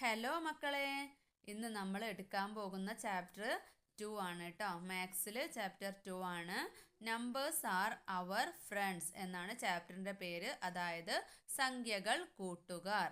Hello മക്കളെ, ഇന്ന് നമ്മൾ എടുക്കാൻ പോകുന്ന ചാപ്റ്റർ 2 ആണ് കേട്ടോ. മാത്സിൽ ചാപ്റ്റർ 2 ആണ്. നമ്പേഴ്സ് ആർ അവർ ഫ്രണ്ട്സ് എന്നാണ് ചാപ്റ്ററിൻ്റെ പേര്, അതായത് സംഖ്യകൾ കൂട്ടുകാർ.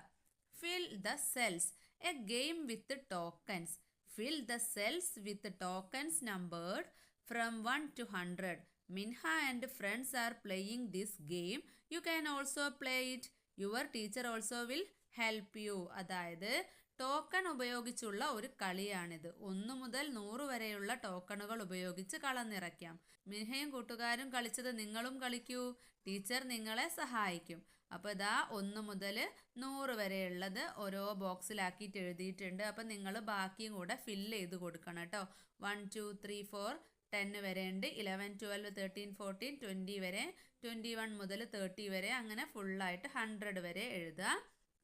Fill the cells, a game with tokens. Fill the cells with tokens numbered from 1 to 100. Minha and friends are playing this game. You can also play it. Your teacher also will help you. അതായത് token ഉപയോഗിച്ചുള്ള ഒരു കളിയാണിത്. 1 മുതൽ 100 വരെയുള്ള ടോക്കണുകൾ ഉപയോഗിച്ച് കളം നിറയ്ക്കാം. മിൻഹയും കൂട്ടുകാരും കളിച്ചത് നിങ്ങളും കളിക്കൂ, ടീച്ചർ നിങ്ങളെ സഹായിക്കും. അപ്പോൾ ഇതാ 1 മുതൽ 100 വരെയുള്ളത് ഓരോ ബോക്സിലാക്കിയിട്ട് എഴുതിയിട്ടുണ്ട്. അപ്പം നിങ്ങൾ ബാക്കിയും കൂടെ ഫില്ല് ചെയ്ത് കൊടുക്കണം കേട്ടോ. 1 2 3 4 10 വരെ ഉണ്ട്, 11 12 13 14 20 വരെ, 21 മുതൽ 30 വരെ, അങ്ങനെ ഫുള്ളായിട്ട് 100 വരെ എഴുതുക.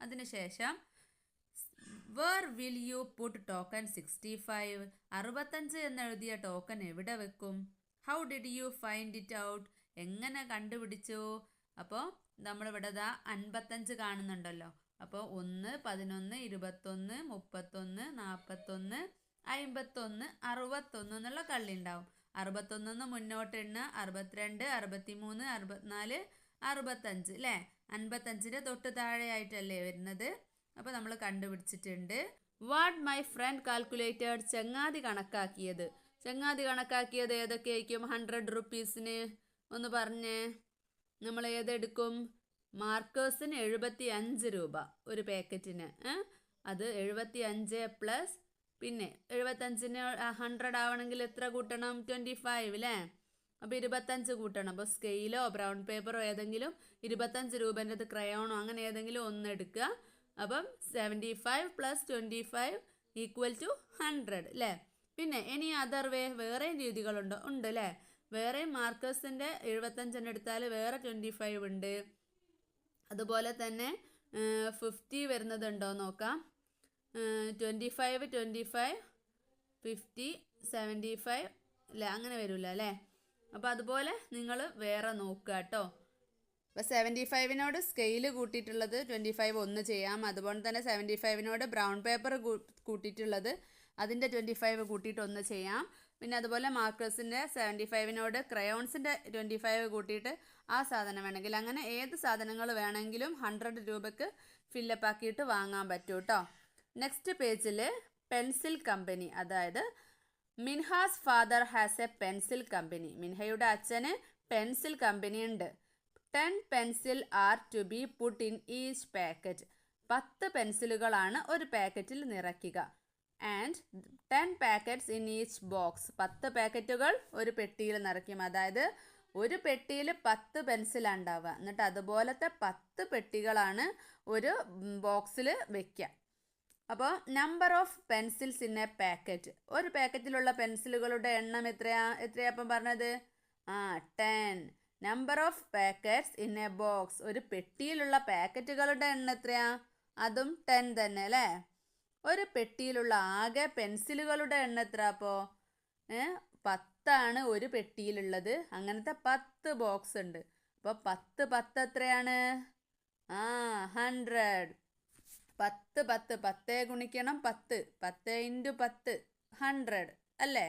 അതിനുശേഷം where will you put token 65? 65 എന്നെഴുതിയ ടോക്കൺ എവിടെ വെക്കും? How did you find it out? എങ്ങനെ കണ്ടുപിടിച്ചു? അപ്പോൾ നമ്മളിവിടെ 55 കാണുന്നുണ്ടല്ലോ. അപ്പോൾ 1 11 21 31 41 51 61 എന്നുള്ള കള്ളി ഉണ്ടാവും. 61 മുന്നോട്ട് എണ്ണുക, 62 63 64 65 അല്ലേ? 55ൻ്റെ തൊട്ട് താഴെയായിട്ടല്ലേ വരുന്നത്. അപ്പോൾ നമ്മൾ കണ്ടുപിടിച്ചിട്ടുണ്ട്. വാട്ട് മൈ ഫ്രണ്ട് കാൽക്കുലേറ്റഡ്, ചങ്ങാതി കണക്കാക്കിയത്. ചങ്ങാതി കണക്കാക്കിയത് ഏതൊക്കെയായിരിക്കും? 100 റുപ്പീസിന് ഒന്ന് പറഞ്ഞേ. നമ്മൾ ഏതെടുക്കും? മാർക്കേഴ്സിന് 75 രൂപ ഒരു പാക്കറ്റിന്. അത് 75 പ്ലസ് പിന്നെ 75ന് 100 ആവണമെങ്കിൽ എത്ര കൂട്ടണം? 25 അല്ലേ? അപ്പോൾ 25 കൂട്ടണം. അപ്പോൾ സ്കെയിലോ ബ്രൗൺ പേപ്പറോ ഏതെങ്കിലും 25 രൂപേൻ്റെത് ക്രയോണോ അങ്ങനെ ഏതെങ്കിലും ഒന്ന് എടുക്കുക. അപ്പം 75 പ്ലസ് 25 ഈക്വൽ ടു 100 അല്ലേ? പിന്നെ ഇനി അതർ വേ, വേറെയും രീതികളുണ്ടോ? ഉണ്ട് അല്ലേ? വേറെയും മാർക്കേഴ്സിൻ്റെ 75 എടുത്താൽ വേറെ 25 ഉണ്ട്. അതുപോലെ തന്നെ 50 വരുന്നതുണ്ടോ നോക്കാം. 25 25 50 75 അല്ലേ? അങ്ങനെ വരില്ല അല്ലേ? അപ്പോൾ അതുപോലെ നിങ്ങൾ വേറെ നോക്കുക കേട്ടോ. അപ്പോൾ 75നോട് സ്കെയിൽ കൂട്ടിയിട്ടുള്ളത് 25 ഒന്ന് ചെയ്യാം. അതുപോലെ തന്നെ 75നോട് ബ്രൗൺ പേപ്പർ കൂട്ടിയിട്ടുള്ളത് അതിൻ്റെ 25 കൂട്ടിയിട്ട് ഒന്ന് ചെയ്യാം. പിന്നെ അതുപോലെ മാർക്കേഴ്സിൻ്റെ 75നോട് ക്രയോൺസിൻ്റെ 25 കൂട്ടിയിട്ട് ആ സാധനം വേണമെങ്കിൽ, അങ്ങനെ ഏത് സാധനങ്ങൾ വേണമെങ്കിലും 100 രൂപയ്ക്ക് ഫില്ലപ്പ് ആക്കിയിട്ട് വാങ്ങാൻ പറ്റും കേട്ടോ. നെക്സ്റ്റ് പേജിൽ പെൻസിൽ കമ്പനി, അതായത് Minha's father has a pencil company. മിൻഹയുടെ അച്ഛന് പെൻസിൽ കമ്പനി ഉണ്ട്. 10 pencil are to be put in each packet. 10 പെൻസിലുകളാണ് ഒരു പാക്കറ്റിൽ നിറയ്ക്കുക. And 10 packets in each box. 10 പാക്കറ്റുകൾ ഒരു പെട്ടിയിൽ നിറയ്ക്കും. അതായത് ഒരു പെട്ടിയിൽ 10 പെൻസിലാണ് ഉണ്ടാവുക. എന്നിട്ട് അതുപോലത്തെ 10 പെട്ടികളാണ് ഒരു ബോക്സിൽ വയ്ക്കുക. അപ്പോൾ number of pencils in A packet, ഒരു പാക്കറ്റിലുള്ള പെൻസിലുകളുടെ എണ്ണം എത്രയാപ്പം പറഞ്ഞത്? 10. Number of packets in A box, ഒരു പെട്ടിയിലുള്ള പാക്കറ്റുകളുടെ എണ്ണം എത്രയാ? അതും 10 തന്നെ അല്ലേ? ഒരു പെട്ടിയിലുള്ള ആകെ പെൻസിലുകളുടെ എണ്ണം എത്ര? അപ്പോൾ 10 ഒരു പെട്ടിയിലുള്ളത്. അങ്ങനത്തെ 10 ബോക്സ് ഉണ്ട്. അപ്പോൾ 10 എത്രയാണ്? 100. 10 ഗുണിക്കണം 10, 10 × 10 100 അല്ലേ?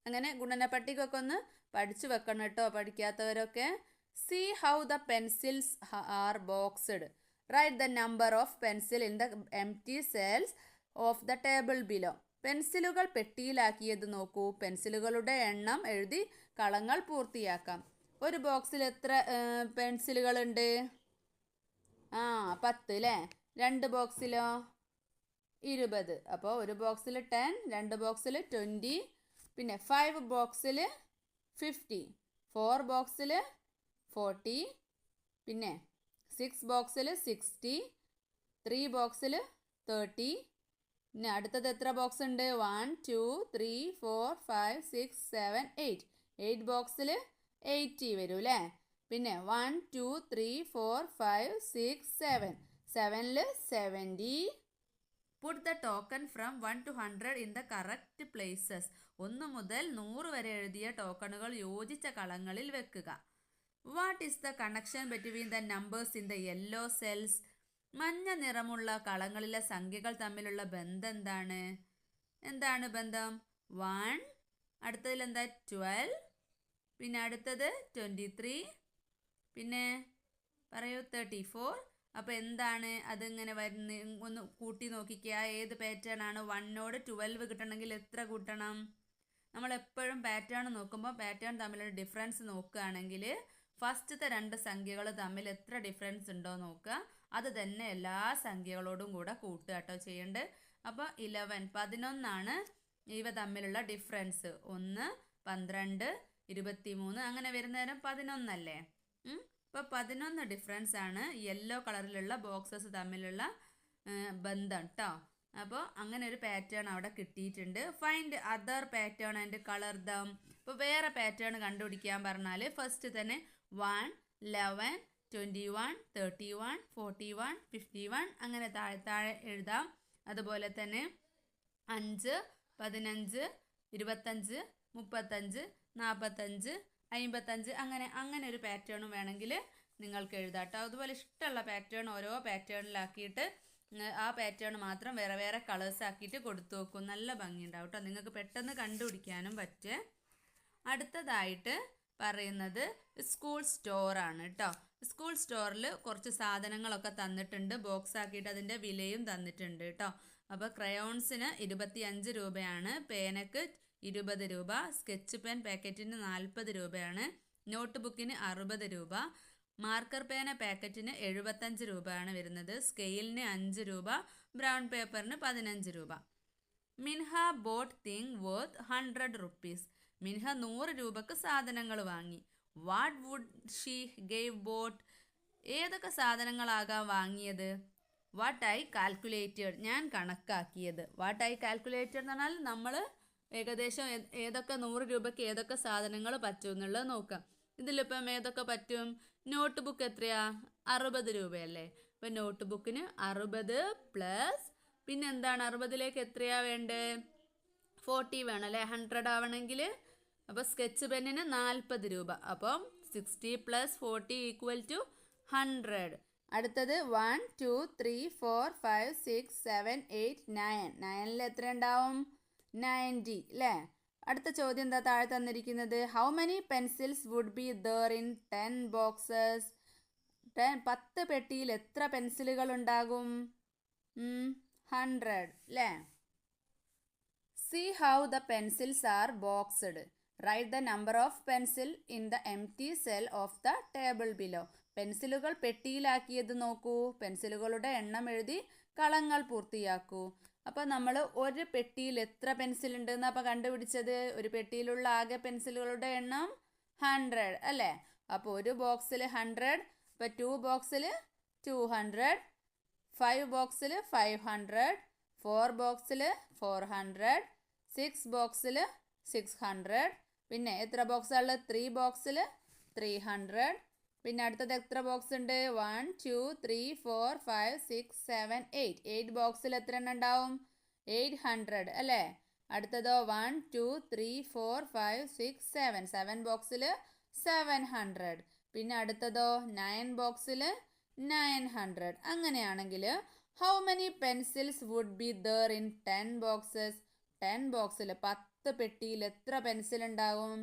അങ്ങനെ ഗുണന പട്ടികയൊക്കെ ഒന്ന് പഠിച്ചു വെക്കണം കേട്ടോ, പഠിക്കാത്തവരൊക്കെ. See how the pencils are boxed. Right the number of pencil in the empty cells of the table below. പെൻസിലുകൾ പെട്ടിയിലാക്കിയത് നോക്കൂ. പെൻസിലുകളുടെ എണ്ണം എഴുതി കളങ്ങൾ പൂർത്തിയാക്കാം. ഒരു ബോക്സിൽ എത്ര പെൻസിലുകളുണ്ട്? 10 അല്ലേ? 2 ബോക്സിലോ? 20. അപ്പോൾ ഒരു ബോക്സിൽ 10, 2 ബോക്സിൽ 20, പിന്നെ 5 ബോക്സിൽ 50, 4 ബോക്സിൽ 40, പിന്നെ 6 ബോക്സിൽ 60, 3 ബോക്സിൽ 30. പിന്നെ അടുത്തത് എത്ര ബോക്സ് ഉണ്ട്? 1 2 3 4 5 6 7 8. 8 ബോക്സിൽ 80 വരും അല്ലേ? പിന്നെ 1 2 3 4 5 6 7. 7ൽ 70. Put the token from 1 to 100 in the correct places. 1 മുതൽ 100 വരെ എഴുതിയ ടോക്കണുകൾ യോജിച്ച കളങ്ങളിൽ വെക്കുക. What is the connection between the numbers in the yellow cells? മഞ്ഞ നിറമുള്ള കളങ്ങളിലെ സംഖ്യകൾ തമ്മിലുള്ള ബന്ധം എന്താണ്? എന്താണ് ബന്ധം? 1, അടുത്തതിൽ എന്താ 12, പിന്നെ അടുത്തത് 23, പിന്നെ പറയൂ 34. അപ്പോൾ എന്താണ് അതിങ്ങനെ വരുന്ന? ഒന്ന് കൂട്ടി നോക്കിക്കുക. ഏത് പാറ്റേൺ ആണ്? 1നോട് 12 കിട്ടണമെങ്കിൽ എത്ര കൂട്ടണം? നമ്മൾ എപ്പോഴും പാറ്റേൺ നോക്കുമ്പോൾ പാറ്റേൺ തമ്മിലുള്ള ഡിഫറൻസ് നോക്കുകയാണെങ്കിൽ ഫസ്റ്റത്തെ 2 സംഖ്യകൾ തമ്മിൽ എത്ര ഡിഫറൻസ് ഉണ്ടോ നോക്കുക. അത് തന്നെ എല്ലാ സംഖ്യകളോടും കൂടെ കൂട്ടുക കേട്ടോ ചെയ്യേണ്ടത്. അപ്പോൾ 11 ഇവ തമ്മിലുള്ള ഡിഫറൻസ്. 1, 12, 23 അങ്ങനെ വരുന്നേരം 11 അല്ലേ? അപ്പോൾ 11 ഡിഫറൻസ് ആണ് യെല്ലോ കളറിലുള്ള ബോക്സസ് തമ്മിലുള്ള ബന്ധം കേട്ടോ. അപ്പോൾ അങ്ങനെ ഒരു പാറ്റേൺ അവിടെ കിട്ടിയിട്ടുണ്ട്. Find other pattern and colour dum. ഇപ്പോൾ വേറെ പാറ്റേൺ കണ്ടുപിടിക്കാൻ പറഞ്ഞാൽ ഫസ്റ്റ് തന്നെ 1, 11, 21, 31, 41, 51 അങ്ങനെ താഴെ എഴുതാം. അതുപോലെ തന്നെ 5, 15, 25, 35, 45, 55 അങ്ങനെ ഒരു പാറ്റേണും വേണമെങ്കിൽ നിങ്ങൾക്ക് എഴുതാം കേട്ടോ. അതുപോലെ ഇഷ്ടമുള്ള പാറ്റേൺ ഓരോ പാറ്റേണിലാക്കിയിട്ട് ആ പാറ്റേൺ മാത്രം വേറെ വേറെ കളേഴ്സ് ആക്കിയിട്ട് കൊടുത്തു നോക്കും. നല്ല ഭംഗിയുണ്ടാവും കേട്ടോ. നിങ്ങൾക്ക് പെട്ടെന്ന് കണ്ടുപിടിക്കാനും പറ്റും. അടുത്തതായിട്ട് പറയുന്നത് സ്കൂൾ സ്റ്റോറാണ് കേട്ടോ. സ്കൂൾ സ്റ്റോറിൽ കുറച്ച് സാധനങ്ങളൊക്കെ തന്നിട്ടുണ്ട്. ബോക്സ് ആക്കിയിട്ട് അതിൻ്റെ വിലയും തന്നിട്ടുണ്ട് കേട്ടോ. അപ്പോൾ ക്രയോൺസിന് 25 രൂപയാണ്, പേനക്ക് 20 രൂപ, സ്കെച്ച് പെൻ പാക്കറ്റിന് 40 രൂപയാണ്, നോട്ട് ബുക്കിന് 60 രൂപ, മാർക്കർ പേന പാക്കറ്റിന് 75 രൂപയാണ് വരുന്നത്, സ്കെയിലിന് 5 രൂപ, ബ്രൗൺ പേപ്പറിന് 15 രൂപ. Minha bought thing worth 100 rupees. Minha 100 രൂപക്ക് സാധനങ്ങൾ വാങ്ങി. What would she gave bought. ഏതൊക്കെ സാധനങ്ങളാകാം വാങ്ങിയത്? What I calculated. ഞാൻ കണക്കാക്കിയത്. വാട്ട് ഐ കാൽക്കുലേറ്റഡ് എന്ന് പറഞ്ഞാൽ നമ്മൾ ഏകദേശം ഏതൊക്കെ 100 രൂപയ്ക്ക് ഏതൊക്കെ സാധനങ്ങൾ പറ്റും എന്നുള്ളത് നോക്കാം. ഇതിലിപ്പം ഏതൊക്കെ പറ്റും? നോട്ട് ബുക്ക് എത്രയാ? 60 രൂപയല്ലേ? അപ്പം നോട്ട് ബുക്കിന് 60 പ്ലസ് പിന്നെ എന്താണ് 60ലേക്ക് എത്രയാ വേണ്ടേ? 40 വേണം അല്ലേ? 100 ആവണമെങ്കിൽ. അപ്പോൾ സ്കെച്ച് പെന്നിന് 40 രൂപ. അപ്പം 60 + 40 = 100. അടുത്തത് 1, 2, 3, 4, 5, 6, 7, 8, 9. 9ൽ എത്ര ഉണ്ടാവും? 90 അല്ലേ? അടുത്ത ചോദ്യം എന്താ താഴെ തന്നിരിക്കുന്നത്? How many pencils would be there in 10 boxes. 10 പെട്ടിയിൽ എത്ര പെൻസിലുകൾ ഉണ്ടാകും? 100 അല്ലേ? See how the pencils are boxed. Right the number of pencil in the empty cell of the table below. പെൻസിലുകൾ പെട്ടിയിലാക്കിയത് നോക്കൂ. പെൻസിലുകളുടെ എണ്ണം എഴുതി കളങ്ങൾ പൂർത്തിയാക്കൂ. അപ്പോൾ നമ്മൾ ഒരു പെട്ടിയിൽ എത്ര പെൻസിൽ ഉണ്ടെന്ന് അപ്പോൾ കണ്ടുപിടിച്ചത്? ഒരു പെട്ടിയിലുള്ള ആകെ പെൻസിലുകളുടെ എണ്ണം 100 അല്ലേ? അപ്പോൾ ഒരു ബോക്സിൽ 100, ഇപ്പോൾ 2 ബോക്സിൽ 200, 5 ബോക്സിൽ 500, 4 ബോക്സിൽ 400, 6 ബോക്സിൽ 600, പിന്നെ എത്ര ബോക്സാണ്? 3 ബോക്സിൽ 300. പിന്നെ അടുത്തത് എത്ര ബോക്സ് ഉണ്ട്? 1, 2, 3, 4, 5, 6, 7, 8. 8 ബോക്സിൽ എത്ര എണ്ണം ഉണ്ടാവും? 800 അല്ലേ? അടുത്തതോ 1, 2, 3, 4, 5, 6, 7. 7 ബോക്സിൽ 700. പിന്നെ അടുത്തതോ 9 ബോക്സിൽ 900. അങ്ങനെയാണെങ്കിൽ how many pencils would be there in 10 boxes. 10 ബോക്സിൽ 10 പെട്ടിയിൽ എത്ര പെൻസിൽ ഉണ്ടാവും?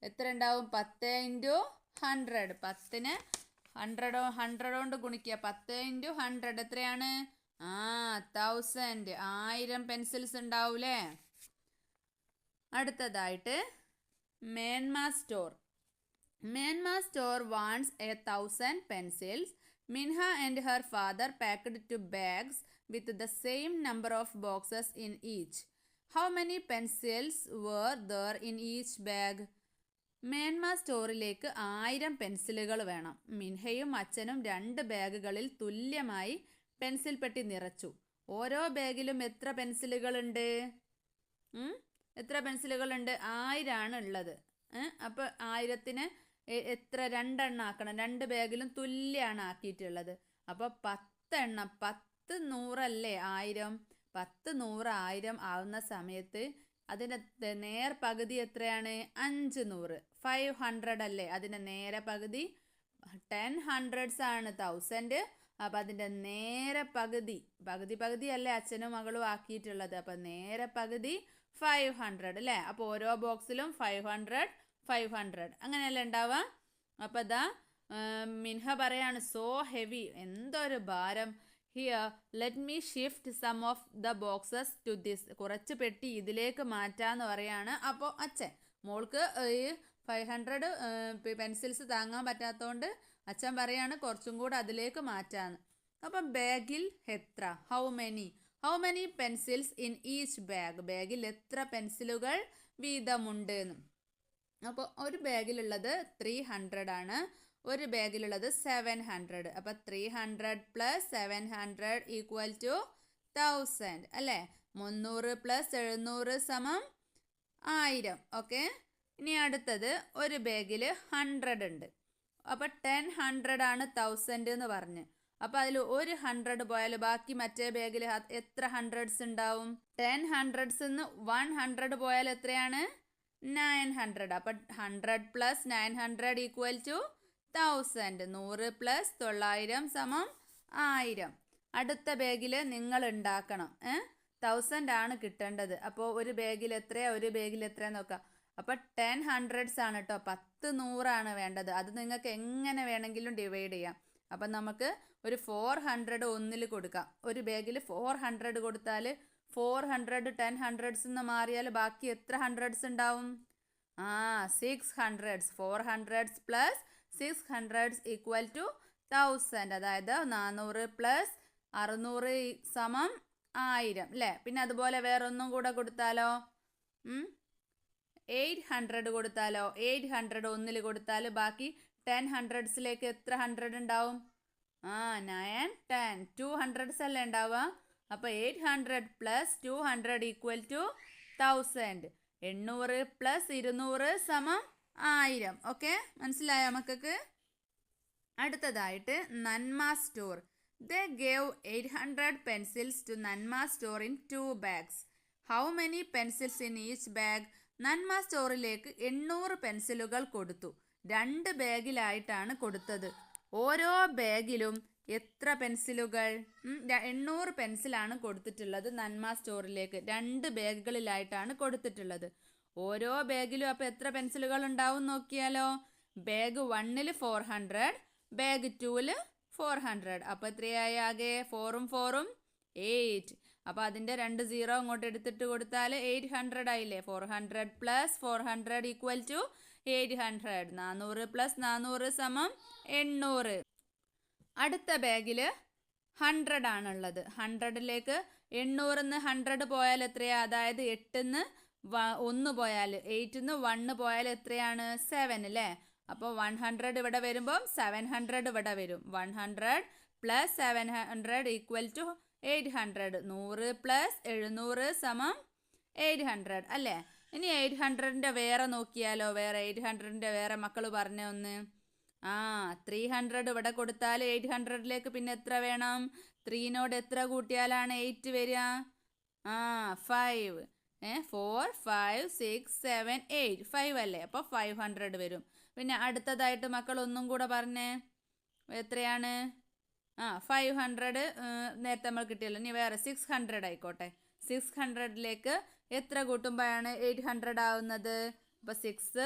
എത്ര ഉണ്ടാവും? 10 × 100. 10ന് 100 കൊണ്ട് ഗുണിക്കുക. 10 × 100 എത്രയാണ്? 1000. 1000 പെൻസിൽസ് ഉണ്ടാവൂലേ? അടുത്തതായിട്ട് മേന്മ സ്റ്റോർ. മേന്മ store wants 1000 pencils. Minha and her father packed 2 bags with the same number of boxes in each. How many pencils were there in each bag? മേന്മ സ്റ്റോറിലേക്ക് 1000 പെൻസിലുകൾ വേണം. മിൻഹയും അച്ഛനും 2 ബാഗുകളിൽ തുല്യമായി പെൻസിൽ പെട്ടി നിറച്ചു. ഓരോ ബാഗിലും എത്ര പെൻസിലുകളുണ്ട്? എത്ര പെൻസിലുകളുണ്ട്? 1000 ആണ് ഉള്ളത്. അപ്പോൾ 1000ന് എത്ര? 2 എണ്ണം ആക്കണം. 2 ബാഗിലും തുല്യമാണ് ആക്കിയിട്ടുള്ളത്. അപ്പോൾ 10 എണ്ണം. 10 100 അല്ലേ 1000? 10 100 1000 ആവുന്ന സമയത്ത് അതിൻ്റെ നേർ പകുതി എത്രയാണ്? 500. 500 അല്ലേ അതിൻ്റെ നേരെ പകുതി? 10 hundreds ആണ് 1000. അപ്പം അതിൻ്റെ നേരെ പകുതി അല്ലേ അച്ഛനും മകളും ആക്കിയിട്ടുള്ളത്. അപ്പം നേരെ പകുതി 500 അല്ലേ. അപ്പോൾ ഓരോ ബോക്സിലും 500 അങ്ങനെയല്ലേ ഉണ്ടാവുക. അപ്പം ഇതാ മിൻഹ പറയാണ് സോ ഹെവി, എന്തൊരു ഭാരം. Here let me shift some of the boxes to this, കുറച്ച് പെട്ടി ഇതിലേക്ക് മാറ്റാന്ന് പറയാണ്. അപ്പോൾ അച്ഛൻ മോൾക്ക് ഈ 500 പെൻസിൽസ് താങ്ങാൻ പറ്റാത്തതുകൊണ്ട് അച്ഛൻ പറയാണ് കുറച്ചും കൂടെ അതിലേക്ക് മാറ്റാന്ന്. അപ്പം ബാഗിൽ എത്ര, how many pencils in each bag, ബാഗിൽ എത്ര പെൻസിലുകൾ വീതമുണ്ട് എന്ന്. അപ്പോൾ ഒരു ബാഗിലുള്ളത് 300 ആണ്, ഒരു ബാഗിലുള്ളത് 700. അപ്പം 300 + 700 = 1000 അല്ലേ. 300 + 700 = 1000. ഓക്കെ. ഇനി അടുത്തത് ഒരു ബാഗിൽ 100 ഉണ്ട്. അപ്പം 10 ആണ് 1000 എന്ന് പറഞ്ഞ്. അപ്പം അതിൽ ഒരു 100 പോയാൽ ബാക്കി മറ്റേ ബാഗിൽ എത്ര 100s ഉണ്ടാവും? 10 100s 100 പോയാൽ എത്രയാണ്? 900. അപ്പം 100 + 900 = 1000. 100 + 900 = 1000. അടുത്ത ബാഗിൽ നിങ്ങൾ ഉണ്ടാക്കണം. 1000 ആണ് കിട്ടേണ്ടത്. അപ്പോൾ ഒരു ബാഗിൽ എത്രയാ, ഒരു ബാഗിൽ എത്രയാന്ന് നോക്കാം. അപ്പം 10 100s ആണ് കേട്ടോ. 10 100 വേണ്ടത്. അത് നിങ്ങൾക്ക് എങ്ങനെ വേണമെങ്കിലും ഡിവൈഡ് ചെയ്യാം. അപ്പം നമുക്ക് ഒരു 400 ഒന്നിൽ കൊടുക്കാം. ഒരു ബാഗിൽ 400 കൊടുത്താൽ 400 10 100s മാറിയാൽ ബാക്കി എത്ര 100s ഉണ്ടാവും? 600s. 400s + 600s = 1000. അതായത് 400 + 600 = 1000 അല്ലേ. പിന്നെ അതുപോലെ വേറെ ഒന്നും കൂടെ കൊടുത്താലോ, 800 കൊടുത്താലോ. 800 ഒന്നിൽ കൊടുത്താൽ ബാക്കി 10 100sലേക്ക് എത്ര 100 ഉണ്ടാവും? 9 10 200s അല്ലേ ഉണ്ടാവുക. അപ്പോൾ 800 + 200 = 1000. 800 + 200 = 1000. ഓക്കെ, മനസ്സിലായോ മക്കൾക്ക്? അടുത്തതായിട്ട് നന്മ store. They gave 800 pencils to Nanma store in 2 bags. How many pencils in each bag? നന്മ സ്റ്റോറിലേക്ക് 800 പെൻസിലുകൾ കൊടുത്തു. 2 ബാഗിലായിട്ടാണ് കൊടുത്തത്. ഓരോ ബാഗിലും എത്ര പെൻസിലുകൾ? 800 പെൻസിലാണ് കൊടുത്തിട്ടുള്ളത് നന്മ സ്റ്റോറിലേക്ക്. 2 ബാഗുകളിലായിട്ടാണ് കൊടുത്തിട്ടുള്ളത്. ഓരോ ബാഗിലും അപ്പോൾ എത്ര പെൻസിലുകൾ ഉണ്ടാവും നോക്കിയാലോ. ബാഗ് 1ൽ 400, ബാഗ് 2ൽ 400. അപ്പോൾ എത്രയായി ആകെ? 4ഉം 4ഉം 8. അപ്പോൾ അതിൻ്റെ 2 0 അങ്ങോട്ട് എടുത്തിട്ട് കൊടുത്താൽ 800 ആയില്ലേ. 400 + 400 = 800. 400 + 400 = 800. അടുത്ത ബാഗിൽ 100 ആണുള്ളത്. 100ലേക്ക് 800 100 പോയാൽ എത്രയാ? അതായത് 8 1 പോയാൽ 8 1 പോയാൽ എത്രയാണ്? 7 അല്ലേ. അപ്പോൾ 100 ഇവിടെ വരുമ്പം 700 ഇവിടെ വരും. 100 + 700 = 800. 100 + 700 = 800 അല്ലേ. ഇനി 800ൻ്റെ വേറെ നോക്കിയാലോ. വേറെ 800ൻ്റെ വേറെ മക്കൾ പറഞ്ഞ ഒന്ന്. 300 ഇവിടെ കൊടുത്താൽ 800ലേക്ക് പിന്നെ എത്ര വേണം? 3നോട് എത്ര കൂട്ടിയാലാണ് 8 വരിക? 5. 4 5 6 7 8 5 അല്ലേ. അപ്പോൾ 500 വരും. പിന്നെ അടുത്തതായിട്ട് മക്കൾ ഒന്നും കൂടെ പറഞ്ഞേ. എത്രയാണ്? 500 നേരത്തെ നമ്മൾ കിട്ടിയല്ലോ. ഇനി വേറെ 600 ആയിക്കോട്ടെ. 600ലേക്ക് എത്ര കൂട്ടുമ്പോഴാണ് 800 ആവുന്നത്? അപ്പോൾ 6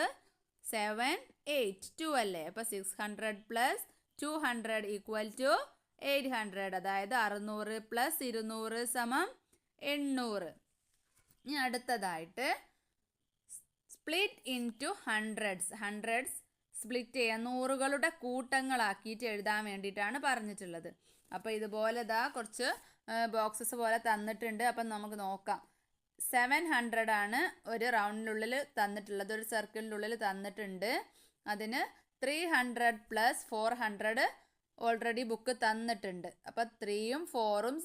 7 8 2 അല്ലേ. അപ്പോൾ 600 + 200 = 800. അതായത് 600 + 200 = 800. ഇനി അടുത്തതായിട്ട് സ്പ്ലിറ്റ് ഇൻടു ഹൺഡ്രഡ്സ് സ്പ്ലിറ്റ് ചെയ്യാൻ നൂറുകളുടെ കൂട്ടങ്ങളാക്കിയിട്ട് എഴുതാൻ വേണ്ടിയിട്ടാണ് പറഞ്ഞിട്ടുള്ളത്. അപ്പോൾ ഇതുപോലെ കുറച്ച് ബോക്സസ് പോലെ തന്നിട്ടുണ്ട്. അപ്പം നമുക്ക് നോക്കാം. 700 ആണ് ഒരു റൗണ്ടിനുള്ളിൽ തന്നിട്ടുള്ളത്, ഒരു സർക്കിളിൻ്റെ ഉള്ളിൽ തന്നിട്ടുണ്ട്. അതിന് 300 + 400 ഓൾറെഡി ബുക്ക് തന്നിട്ടുണ്ട്. അപ്പം 3ഉം 4ഉം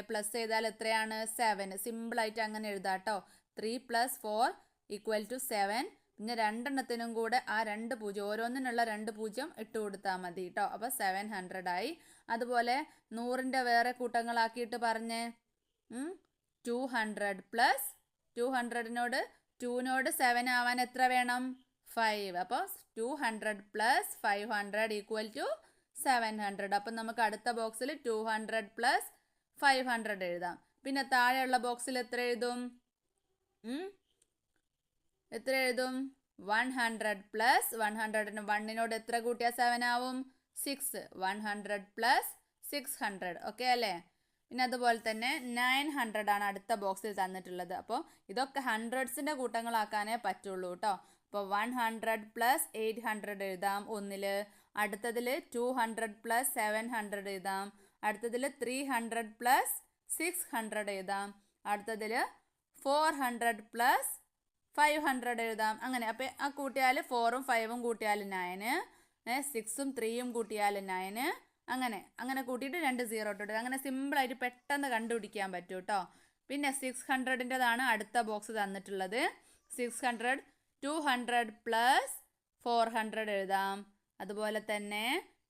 പ്ലസ് ചെയ്താൽ എത്രയാണ്? 7. സിമ്പിളായിട്ട് അങ്ങനെ എഴുതാം കേട്ടോ. 3 + 4 = 7. പിന്നെ 2 എണ്ണത്തിനും കൂടെ ആ 2 0 ഓരോന്നിനുള്ള 2 0 ഇട്ട് കൊടുത്താൽ മതി കേട്ടോ. അപ്പോൾ 700 ആയി. അതുപോലെ 100ൻ്റെ വേറെ കൂട്ടങ്ങളാക്കിയിട്ട് പറഞ്ഞേ. 200 + 200നോട് 2നോട് 7 ആവാൻ എത്ര വേണം? 5. അപ്പോൾ 200 + 500 = 700. അപ്പം നമുക്ക് അടുത്ത ബോക്സിൽ 200 പ്ലസ് 500 എഴുതാം. പിന്നെ താഴെയുള്ള ബോക്സിൽ എത്ര എഴുതും? എത്ര എഴുതും? 100 പ്ലസ് 100. 1നോട് എത്ര കൂട്ടിയാൽ 7 ആവും? 6. 100 പ്ലസ് 600. ഓക്കെ അല്ലേ? പിന്നെ അതുപോലെ തന്നെ 900 ആണ് അടുത്ത ബോക്സിൽ തന്നിട്ടുള്ളത്. അപ്പോൾ ഇതൊക്കെ ഹൺഡ്രഡ്സിൻ്റെ കൂട്ടങ്ങളാക്കാനേ പറ്റുള്ളൂ കേട്ടോ. അപ്പോൾ 100 പ്ലസ് 800 എഴുതാം ഒന്നിൽ. അടുത്തതിൽ 200 പ്ലസ് 700 എഴുതാം. അടുത്തതിൽ 300 പ്ലസ് 600 എഴുതാം. അടുത്തതിൽ 400 പ്ലസ് 500 എഴുതാം. അങ്ങനെ അപ്പോൾ ആ കൂട്ടിയാൽ 4ഉം 5ഉം കൂട്ടിയാൽ 9, 6ഉം 3ഉം കൂട്ടിയാൽ 9, അങ്ങനെ കൂട്ടിയിട്ട് 2 0 ഇട്ടിട്ട് അങ്ങനെ സിമ്പിളായിട്ട് പെട്ടെന്ന് കണ്ടുപിടിക്കാൻ പറ്റും കേട്ടോ. പിന്നെ 600ൻ്റെതാണ് അടുത്ത ബോക്സ് തന്നിട്ടുള്ളത്. 600 200 പ്ലസ് 400 എഴുതാം. അതുപോലെ തന്നെ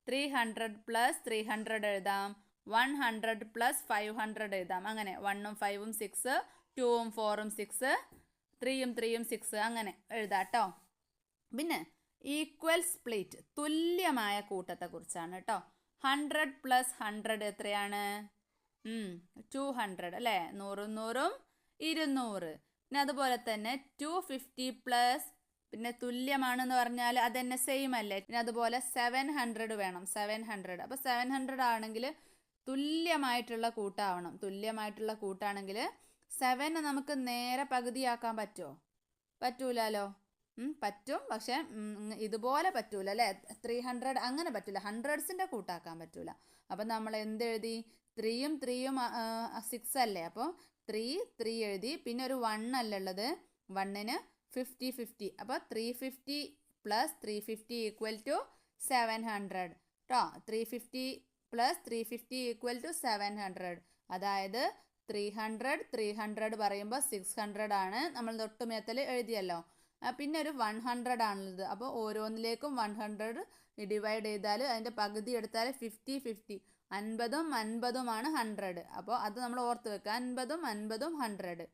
300 പ്ലസ് 300 എഴുതാം. 100 പ്ലസ് 500 എഴുതാം. അങ്ങനെ 1ഉം 5ഉം 6, 2ഉം 4ഉം 6, 3ഉം 3ഉം 6 അങ്ങനെ എഴുതാം കേട്ടോ. പിന്നെ ഈക്വൽ സ്പ്ലിറ്റ്, തുല്യമായ കൂട്ടത്തെക്കുറിച്ചാണ് കേട്ടോ. 100 പ്ലസ് 100 എത്രയാണ്? 200 അല്ലേ? 100ഉം 100ഉം 200. പിന്നെ അതുപോലെ തന്നെ 250 പ്ലസ്, പിന്നെ തുല്യമാണെന്ന് പറഞ്ഞാൽ അത് തന്നെ സെയിം അല്ലേ? പിന്നെ അതുപോലെ 700 വേണം. 700. അപ്പോൾ 700 ആണെങ്കിൽ തുല്യമായിട്ടുള്ള കൂട്ടാവണം. തുല്യമായിട്ടുള്ള കൂട്ടാണെങ്കിൽ 7 നമുക്ക് നേരെ പകുതിയാക്കാൻ പറ്റുമോ? പറ്റൂലല്ലോ. പറ്റും, പക്ഷെ ഇതുപോലെ പറ്റൂല അല്ലേ? 300 അങ്ങനെ പറ്റൂല. ഹൺഡ്രഡ്സിൻ്റെ കൂട്ടാക്കാൻ പറ്റൂല. അപ്പം നമ്മൾ എന്തെഴുതി? 3ഉം 3ഉം 6 അല്ലേ? അപ്പോൾ 3 3 എഴുതി. പിന്നെ ഒരു 1 അല്ലേ ഉള്ളത്? 1ന് 50 50. അപ്പോൾ 350 പ്ലസ് 350 ഈക്വൽ ടു 700 കേട്ടോ. 350 പ്ലസ് 350 ഈക്വൽ ടു 700. അതായത് 300 പറയുമ്പോൾ 600 ആണ്. നമ്മൾ തൊട്ടുമേത്തൽ എഴുതിയല്ലോ. പിന്നെ ഒരു 100 ആണുള്ളത്. അപ്പോൾ ഓരോന്നിലേക്കും 100 ഡിവൈഡ് ചെയ്താൽ അതിൻ്റെ പകുതി എടുത്താൽ 50 50. 50ഉം 50ഉമാണ് 100. അപ്പോൾ അത് നമ്മൾ ഓർത്ത് വെക്കുക. 50ഉം 50ഉം 100.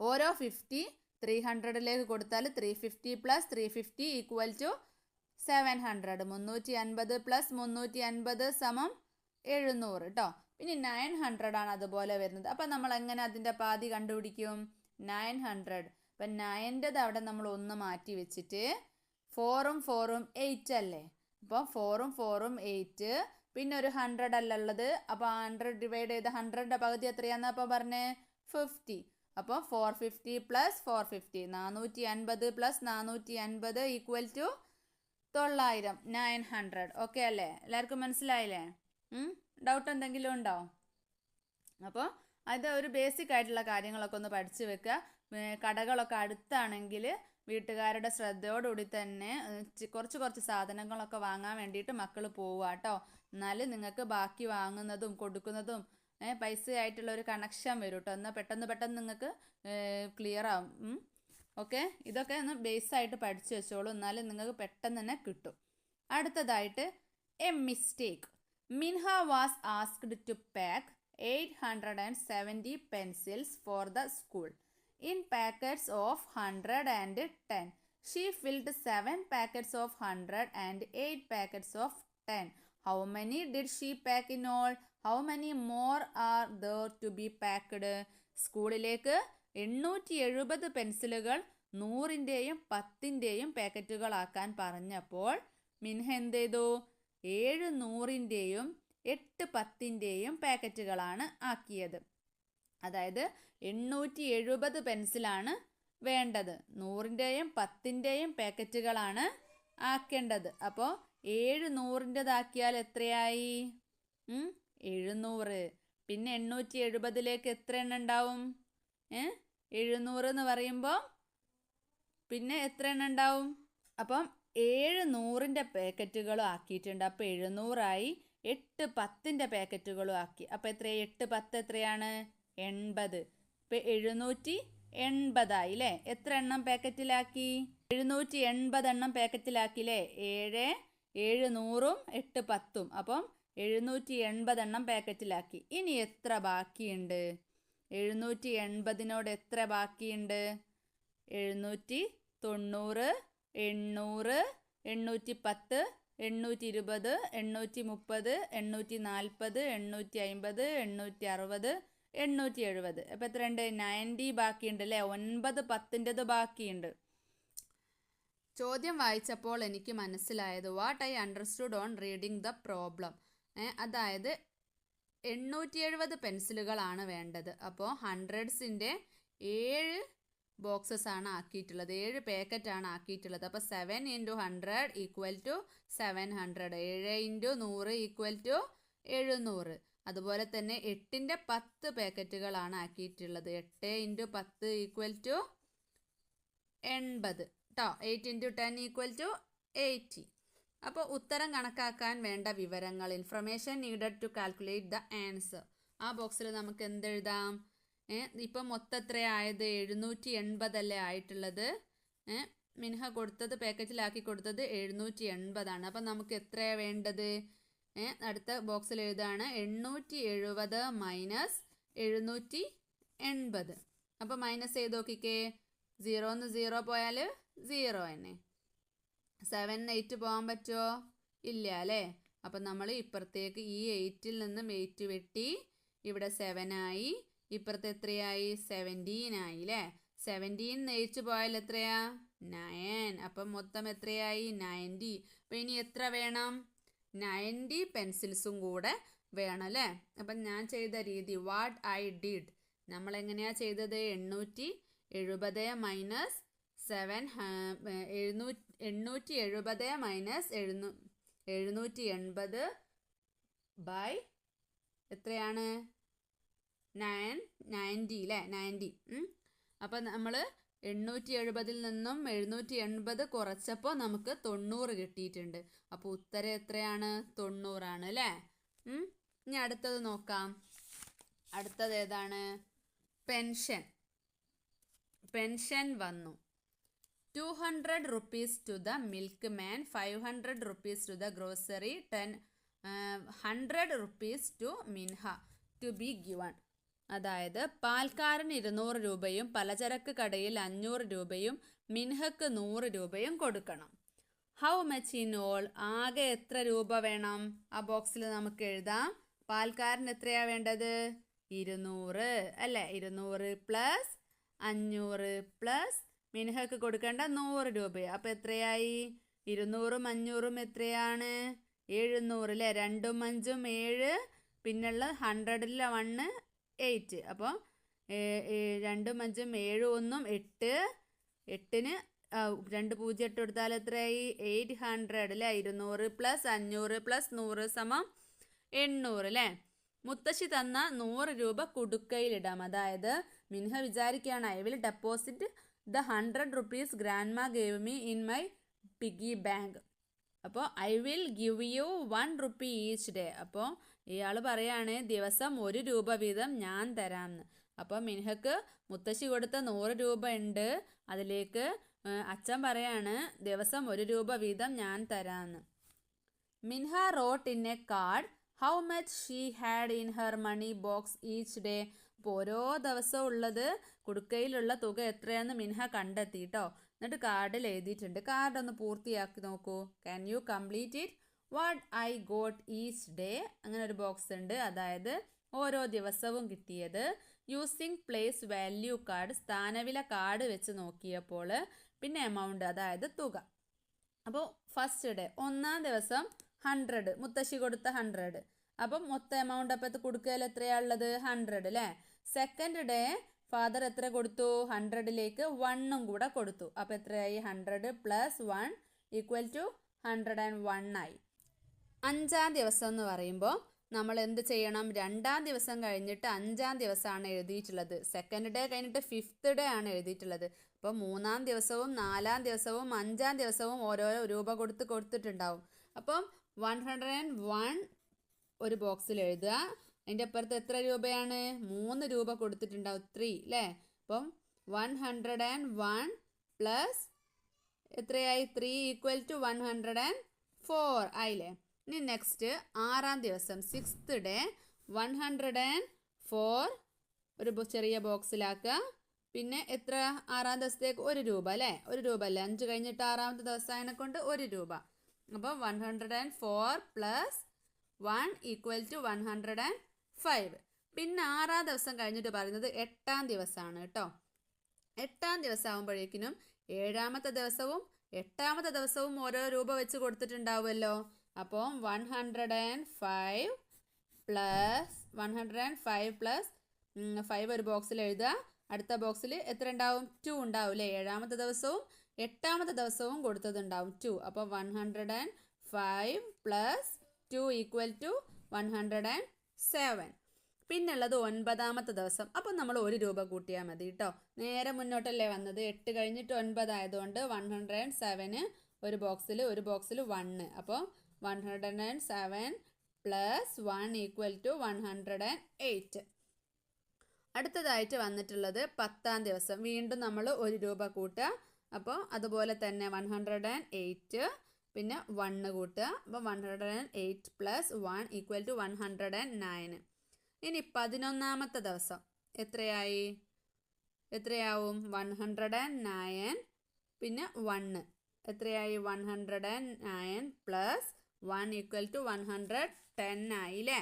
ഓരോ 50 300ലേക്ക് കൊടുത്താൽ 350 പ്ലസ് 350 ഈക്വൽ ടു 700. 350 പ്ലസ് 350 സമം 700 കേട്ടോ. പിന്നെ 900 ആണ് അതുപോലെ വരുന്നത്. അപ്പം നമ്മൾ എങ്ങനെ അതിൻ്റെ പാതി കണ്ടുപിടിക്കും? 900. അപ്പം 9ൻ്റെത് അവിടെ നമ്മൾ 1 മാറ്റി വെച്ചിട്ട് 4ഉം 4ഉം 8 അല്ലേ? അപ്പോൾ 4ഉം 4ഉം 8. പിന്നെ ഒരു 100 അല്ല ഉള്ളത്. അപ്പോൾ 100 ഡിവൈഡ് ചെയ്ത് 100ൻ്റെ പകുതി എത്രയാണെന്ന് അപ്പോൾ പറഞ്ഞേ? 50. അപ്പോൾ 450 plus 450 450 plus 450 equal to 900. 900. Okay അല്ലേ? എല്ലാവർക്കും മനസ്സിലായില്ലേ? ഡൗട്ട് എന്തെങ്കിലും ഉണ്ടോ? അപ്പോൾ അത് ഒരു ബേസിക് ആയിട്ടുള്ള കാര്യങ്ങളൊക്കെ ഒന്ന് പഠിച്ചു വെക്കുക. കടകളൊക്കെ അടുത്താണെങ്കിൽ വീട്ടുകാരുടെ ശ്രദ്ധയോടുകൂടി തന്നെ കുറച്ച് സാധനങ്ങളൊക്കെ വാങ്ങാൻ വേണ്ടിയിട്ട് മക്കൾ പോവുക കേട്ടോ. എന്നാൽ നിങ്ങൾക്ക് ബാക്കി വാങ്ങുന്നതും കൊടുക്കുന്നതും പൈസ ആയിട്ടുള്ള ഒരു കണക്ഷൻ വരും കേട്ടോ. എന്നാൽ പെട്ടെന്ന് നിങ്ങൾക്ക് ക്ലിയർ ആവും. ഓക്കെ, ഇതൊക്കെ ഒന്ന് ബേസായിട്ട് പഠിച്ചു വെച്ചോളൂ. എന്നാലും നിങ്ങൾക്ക് പെട്ടെന്ന് തന്നെ കിട്ടും. അടുത്തതായിട്ട് a mistake. Minha was asked to pack 870 pencils for the school in packets of 100 and 10. She filled 7 packets of 100 and 8 packets of 10. How many did she pack in all? How many more are there to be packed? സ്കൂളിലേക്ക് 870 പെൻസിലുകൾ 100ൻ്റെയും 10ൻ്റെയും പാക്കറ്റുകളാക്കാൻ പറഞ്ഞപ്പോൾ മിൻഹ എന്ത് ചെയ്തു? 7 100ൻ്റെയും 8 10ൻ്റെയും പാക്കറ്റുകളാണ് ആക്കിയത്. അതായത് 870 പെൻസിലാണ് വേണ്ടത്. 100ൻ്റെയും 10ൻ്റെയും പാക്കറ്റുകളാണ് ആക്കേണ്ടത്. അപ്പോൾ 7 100ൻ്റെതാക്കിയാൽ എത്രയായി? 700. പിന്നെ 870ലേക്ക് എത്ര എണ്ണം ഉണ്ടാവും? 700 എന്ന് പറയുമ്പോൾ പിന്നെ എത്ര എണ്ണം ഉണ്ടാവും? അപ്പം 7 100ൻ്റെ പാക്കറ്റുകളും ആക്കിയിട്ടുണ്ട്. അപ്പോൾ 700 8 10ൻ്റെ പാക്കറ്റുകളും ആക്കി. അപ്പോൾ എത്ര? 8 10 എത്രയാണ്? 80. ഇപ്പം 780 അല്ലേ? എത്ര എണ്ണം പാക്കറ്റിലാക്കി? 780 എണ്ണം പാക്കറ്റിലാക്കിയില്ലേ? 7 100ഉം 8 10ഉം. അപ്പം 780 എണ്ണം പാക്കറ്റിലാക്കി. ഇനി എത്ര ബാക്കിയുണ്ട്? 780നോട് എത്ര ബാക്കിയുണ്ട്? 790 800 810 820, 830, 840, 850, 860, 870. അപ്പോൾ എത്രയുണ്ട്? 90 ബാക്കിയുണ്ട് അല്ലേ? 9 10ൻ്റെത് ബാക്കിയുണ്ട്. ചോദ്യം വായിച്ചപ്പോൾ എനിക്ക് മനസ്സിലായത് what I understood on reading the problem. അതായത് 870 പെൻസിലുകളാണ് വേണ്ടത്. അപ്പോൾ ഹൺഡ്രഡ്സിൻ്റെ 7 ബോക്സസ് ആണ് ആക്കിയിട്ടുള്ളത്, 7 പാക്കറ്റാണ് ആക്കിയിട്ടുള്ളത്. അപ്പോൾ 7 × 100 = 700, 7 × 100 = 700. അതുപോലെ തന്നെ 8ൻ്റെ 10 പാക്കറ്റുകളാണ് ആക്കിയിട്ടുള്ളത്, 8 × 10 = 80 കേട്ടോ. 8 × 10 = 80. അപ്പോൾ ഉത്തരം കണക്കാക്കാൻ വേണ്ട വിവരങ്ങൾ, information needed to calculate the answer. ആ ബോക്സിൽ നമുക്ക് എന്തെഴുതാം? ഇപ്പം മൊത്തം എത്രയായത്? 780 അല്ലേ ആയിട്ടുള്ളത്. മിൻഹ കൊടുത്തത്, പാക്കറ്റിലാക്കി കൊടുത്തത് 780 അപ്പം നമുക്ക് എത്രയാണ് വേണ്ടത്? അടുത്ത ബോക്സിൽ എഴുതാണ് 870 മൈനസ് 780. അപ്പോൾ മൈനസ് ചെയ്ത് നോക്കിക്കേ. 0 - 0 പോയാൽ 0 തന്നെ. 7 - 8 പോകാൻ പറ്റുമോ? ഇല്ല അല്ലേ. അപ്പം നമ്മൾ ഇപ്പുറത്തേക്ക് ഈ 8ൽ നിന്നും 8 വെട്ടി, ഇവിടെ 7 ആയി, ഇപ്പുറത്ത് എത്രയായി? 17 ആയി അല്ലേ. 17 - 8 പോയാൽ എത്രയാ? 9. അപ്പം മൊത്തം എത്രയായി? 90. അപ്പം ഇനി എത്ര വേണം? 90 പെൻസിൽസും കൂടെ വേണം അല്ലേ. അപ്പം ഞാൻ ചെയ്ത രീതി വാട്ട് ഐ ഡിഡ്, നമ്മളെങ്ങനെയാണ് ചെയ്തത്? 870 മൈനസ് 780 ബൈ എത്രയാണ്? 90 അല്ലേ. 90. അപ്പം നമ്മൾ 870 നിന്നും 780 കുറച്ചപ്പോൾ നമുക്ക് 90 കിട്ടിയിട്ടുണ്ട്. അപ്പോൾ ഉത്തരം എത്രയാണ്? 90 അല്ലേ. ഇനി അടുത്തത് നോക്കാം. അടുത്തത് ഏതാണ്? പെൻഷൻ. പെൻഷൻ വന്നു. 200 rupees to the milkman, 500 rupees to the grocery, 100 rupees to Minha to be given. അതായത് പാൽക്കാരന് 200 രൂപയും പലചരക്ക് കടയിൽ 500 രൂപയും മിൻഹക്ക് 100 രൂപയും കൊടുക്കണം. ഹൗ മച്ച് ഇൻ ഓൾ, ആകെ എത്ര രൂപ വേണം? ആ ബോക്സിൽ നമുക്ക് എഴുതാം. പാൽക്കാരന് എത്രയാണ് വേണ്ടത്? 200 അല്ലേ. 200 പ്ലസ് 500 പ്ലസ് മിൻഹക്ക് കൊടുക്കേണ്ട 100 രൂപയാണ്. അപ്പോൾ എത്രയായി? 200ഉം 500ഉം എത്രയാണ്? 700 അല്ലേ. 2ഉം 5ഉം 7, പിന്നുള്ള 100ൽ 1 8. അപ്പോൾ 2ഉം 5ഉം 7 1 8, 8ന് 2 0 8 കൊടുത്താൽ എത്രയായി? 800 അല്ലേ. 200 പ്ലസ് 500 പ്ലസ് 100 = 800 അല്ലേ. മുത്തശ്ശി തന്ന 100 രൂപ കുടുക്കയിലിടാം. അതായത് മിൻഹ വിചാരിക്കുകയാണ് I will deposit the 100 rupees grandma gave me in my piggy bank. അപ്പോൾ I will give you 1 rupee each day. അപ്പോൾ ഇയാൾ പറയാണ് ദിവസം 1 രൂപ വീതം ഞാൻ തരാമെന്ന്. അപ്പോൾ മിൻഹക്ക് മുത്തശ്ശി കൊടുത്ത 100 രൂപ ഉണ്ട്, അതിലേക്ക് അച്ഛൻ പറയാണ് ദിവസം 1 രൂപ വീതം ഞാൻ തരാമെന്ന്. Minha wrote in a card how much she had in her money box each day. അപ്പോൾ ഓരോ ദിവസവും ഉള്ളത് കുടുക്കയിലുള്ള തുക എത്രയാണെന്ന് മിൻഹ കണ്ടെത്തി കേട്ടോ. എന്നിട്ട് കാർഡിൽ എഴുതിയിട്ടുണ്ട്. കാർഡ് ഒന്ന് പൂർത്തിയാക്കി നോക്കൂ. Can you complete it? What I got each day, അങ്ങനെ ഒരു ബോക്സ് ഉണ്ട്. അതായത് ഓരോ ദിവസവും കിട്ടിയത്. യൂസിങ് പ്ലേസ് വാല്യൂ കാർഡ്, സ്ഥാനവില കാർഡ് വെച്ച് നോക്കിയപ്പോൾ, പിന്നെ എമൗണ്ട് അതായത് തുക. അപ്പോൾ ഫസ്റ്റ് ഡേ 1ാം ദിവസം 100, മുത്തശ്ശി കൊടുത്ത 100. അപ്പം മൊത്തം എമൗണ്ട് അപ്പത്ത് കൊടുക്കൽ എത്രയാണ് ഉള്ളത്? 100 അല്ലേ. സെക്കൻഡ് ഡേ ഫാദർ എത്ര കൊടുത്തു? 100ലേക്ക് 1ഉം കൂടെ കൊടുത്തു. അപ്പോൾ എത്രയായി? 100 പ്ലസ് 1 = 101 ആയി. 5ാം ദിവസം എന്ന് പറയുമ്പോൾ നമ്മൾ എന്ത് ചെയ്യണം? 2ാം ദിവസം കഴിഞ്ഞിട്ട് 5ാം ദിവസമാണ് എഴുതിയിട്ടുള്ളത്. സെക്കൻഡ് ഡേ കഴിഞ്ഞിട്ട് 5th ഡേ ആണ് എഴുതിയിട്ടുള്ളത്. അപ്പോൾ 3ാം ദിവസവും 4ാം ദിവസവും 5ാം ദിവസവും ഓരോരോ രൂപ കൊടുത്തിട്ടുണ്ടാവും. അപ്പം 101 ഒരു ബോക്സിൽ എഴുതുക. അതിൻ്റെ അപ്പുറത്ത് എത്ര രൂപയാണ്? 3 രൂപ കൊടുത്തിട്ടുണ്ടാവും, 3 അല്ലേ. അപ്പം 101 പ്ലസ് എത്രയായി? 3 = 104 ആയില്ലേ. ഇനി നെക്സ്റ്റ് 6ാം ദിവസം 6th ഡേ 104 ഒരു ചെറിയ ബോക്സിലാക്കുക. പിന്നെ എത്ര? 6ാം ദിവസത്തേക്ക് 1 രൂപ അല്ലേ. 1 രൂപ അല്ലേ. 5 കഴിഞ്ഞിട്ട് 6ാമത്തെ ദിവസം അതിനെ കൊണ്ട് 1 രൂപ. അപ്പോൾ 104 പ്ലസ് 1 ഈക്വൽ ടു 105. പിന്നെ 6-ാം ദിവസം കഴിഞ്ഞിട്ട് പറയുന്നത് 8-ാം ദിവസമാണ് കേട്ടോ. 8-ാം ദിവസം ആകുമ്പോഴേക്കിനും 7-ാമത്തെ ദിവസവും 8-ാമത്തെ ദിവസവും ഓരോ രൂപ വെച്ച് കൊടുത്തിട്ടുണ്ടാവുമല്ലോ. അപ്പോൾ 105 പ്ലസ് 5 ഒരു ബോക്സിൽ എഴുതുക. അടുത്ത ബോക്സിൽ എത്ര ഉണ്ടാവും? 2 ഉണ്ടാവും അല്ലേ. 7-ാമത്തെ ദിവസവും 8-ാമത്തെ ദിവസവും കൊടുത്തതുണ്ടാവും 2. അപ്പോൾ 105 പ്ലസ് 2 ഈക്വൽ ടു 107. പിന്നുള്ളത് 9-ാമത്തെ ദിവസം. അപ്പം നമ്മൾ 1 രൂപ കൂട്ടിയാൽ മതി കേട്ടോ. നേരെ മുന്നോട്ടല്ലേ വന്നത്. 8 കഴിഞ്ഞിട്ട് 9 ആയതുകൊണ്ട് 107 ഒരു ബോക്സിൽ 1. അപ്പോൾ 107 പ്ലസ് 1 ഈക്വൽ ടു 108. അടുത്തതായിട്ട് വന്നിട്ടുള്ളത് 10-ാം ദിവസം. വീണ്ടും നമ്മൾ 1 രൂപ കൂട്ടുക. അപ്പോൾ അതുപോലെ തന്നെ 108 പിന്നെ 1 കൂട്ടുക. അപ്പോൾ 108 പ്ലസ് 1 ഈക്വൽ ടു 109. ഇനി 11-ാമത്തെ ദിവസം എത്രയാവും? 109 പിന്നെ 1 എത്രയായി? 109 പ്ലസ് 1 ഈക്വൽ ടു 110 ആയില്ലേ.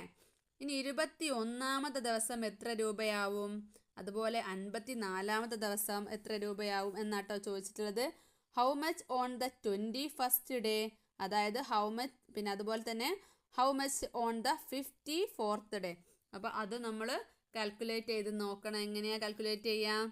ഇനി 21-ാമത്തെ ദിവസം എത്ര രൂപയാവും? അതുപോലെ 54-ാമത്തെ ദിവസം എത്ര രൂപയാവും എന്നാട്ടോ ചോദിച്ചിട്ടുള്ളത്. How much on the 21st day, അതായത് ഹൗ മച്ച്, പിന്നെ അതുപോലെ തന്നെ how much on the 54th day. അപ്പോൾ അത് നമ്മൾ കാൽക്കുലേറ്റ് ചെയ്ത് നോക്കണം. എങ്ങനെയാണ് കാൽക്കുലേറ്റ് ചെയ്യുക?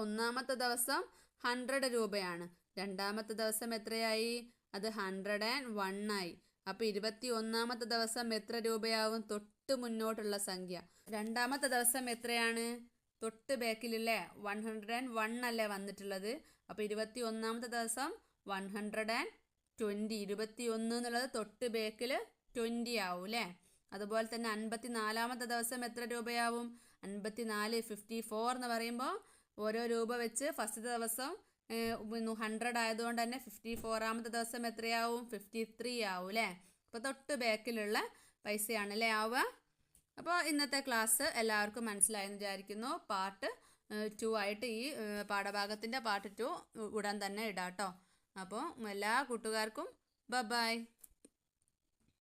ഒന്നാമത്തെ ദിവസം 100 രൂപയാണ്. 2-ാമത്തെ ദിവസം എത്രയായി? അത് 101 ആയി. അപ്പോൾ 21-ാമത്തെ ദിവസം എത്ര രൂപയാവും? തൊട്ട് മുന്നോട്ടുള്ള സംഖ്യ. 2-ാമത്തെ ദിവസം എത്രയാണ്? തൊട്ട് ബാക്കിലല്ലേ 101 അല്ലേ വന്നിട്ടുള്ളത്. അപ്പോൾ 21-ാമത്തെ ദിവസം 120. 21 എന്നുള്ളത് തൊട്ട് ബാക്കിൽ 20 ആവും അല്ലേ. അതുപോലെ തന്നെ 54-ാമത്തെ ദിവസം എത്ര രൂപയാവും? 54 54 എന്ന് പറയുമ്പോൾ ഓരോ രൂപ വെച്ച് ഫസ്റ്റ് ദിവസം 100 ആയതുകൊണ്ട് തന്നെ 54-ാമത്തെ ദിവസം എത്രയാവും? 53 ആവും അല്ലേ. അപ്പോൾ തൊട്ട് ബാക്കിലുള്ള പൈസയാണ് അല്ലേ ആവുക. അപ്പോൾ ഇന്നത്തെ ക്ലാസ് എല്ലാവർക്കും മനസ്സിലായെന്ന് വിചാരിക്കുന്നു. പാർട്ട് 2 ആയിട്ട് ഈ പാഠഭാഗത്തിൻ്റെ പാർട്ട് 2 ഉടൻ തന്നെ ഇടാം കേട്ടോ. അപ്പോൾ എല്ലാ കൂട്ടുകാർക്കും ബൈ.